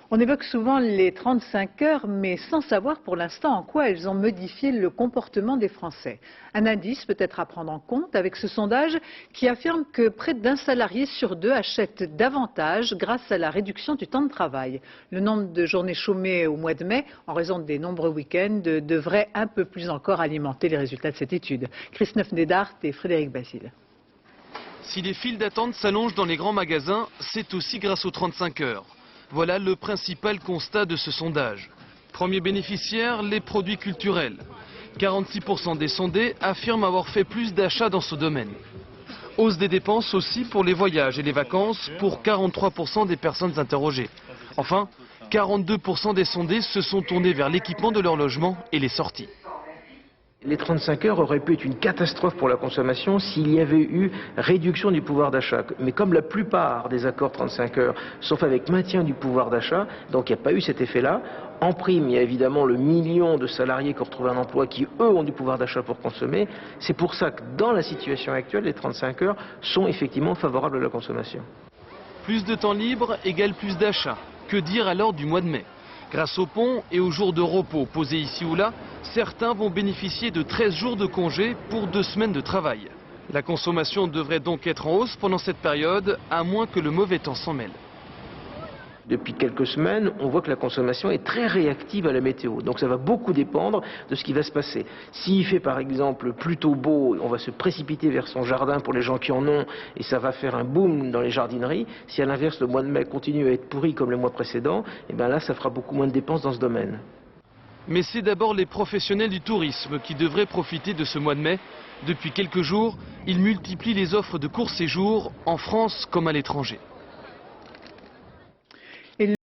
On évoque souvent les 35 heures, mais sans savoir pour l'instant en quoi elles ont modifié le comportement des Français. Un indice peut être à prendre en compte avec ce sondage qui affirme que près d'un salarié sur deux achète davantage grâce à la réduction du temps de travail. Le nombre de journées chômées au mois de mai, en raison des nombreux week-ends, devrait un peu plus encore alimenter les résultats de cette étude. Christophe Nédart et Frédéric Basile. Si les files d'attente s'allongent dans les grands magasins, c'est aussi grâce aux 35 heures. Voilà le principal constat de ce sondage. Premier bénéficiaire, les produits culturels. 46% des sondés affirment avoir fait plus d'achats dans ce domaine. Hausse des dépenses aussi pour les voyages et les vacances pour 43% des personnes interrogées. Enfin, 42% des sondés se sont tournés vers l'équipement de leur logement et les sorties. Les 35 heures auraient pu être une catastrophe pour la consommation s'il y avait eu réduction du pouvoir d'achat. Mais comme la plupart des accords 35 heures sont faits avec maintien du pouvoir d'achat, donc il n'y a pas eu cet effet-là. En prime, il y a évidemment le million de salariés qui ont retrouvé un emploi qui, eux, ont du pouvoir d'achat pour consommer. C'est pour ça que dans la situation actuelle, les 35 heures sont effectivement favorables à la consommation. Plus de temps libre égale plus d'achats. Que dire alors du mois de mai ? Grâce au pont et aux jours de repos posés ici ou là, certains vont bénéficier de 13 jours de congé pour 2 semaines de travail. La consommation devrait donc être en hausse pendant cette période, à moins que le mauvais temps s'en mêle. Depuis quelques semaines, on voit que la consommation est très réactive à la météo. Donc ça va beaucoup dépendre de ce qui va se passer. S'il fait par exemple plutôt beau, on va se précipiter vers son jardin pour les gens qui en ont et ça va faire un boom dans les jardineries. Si à l'inverse le mois de mai continue à être pourri comme le mois précédent, et bien là ça fera beaucoup moins de dépenses dans ce domaine. Mais c'est d'abord les professionnels du tourisme qui devraient profiter de ce mois de mai. Depuis quelques jours, ils multiplient les offres de court séjour en France comme à l'étranger.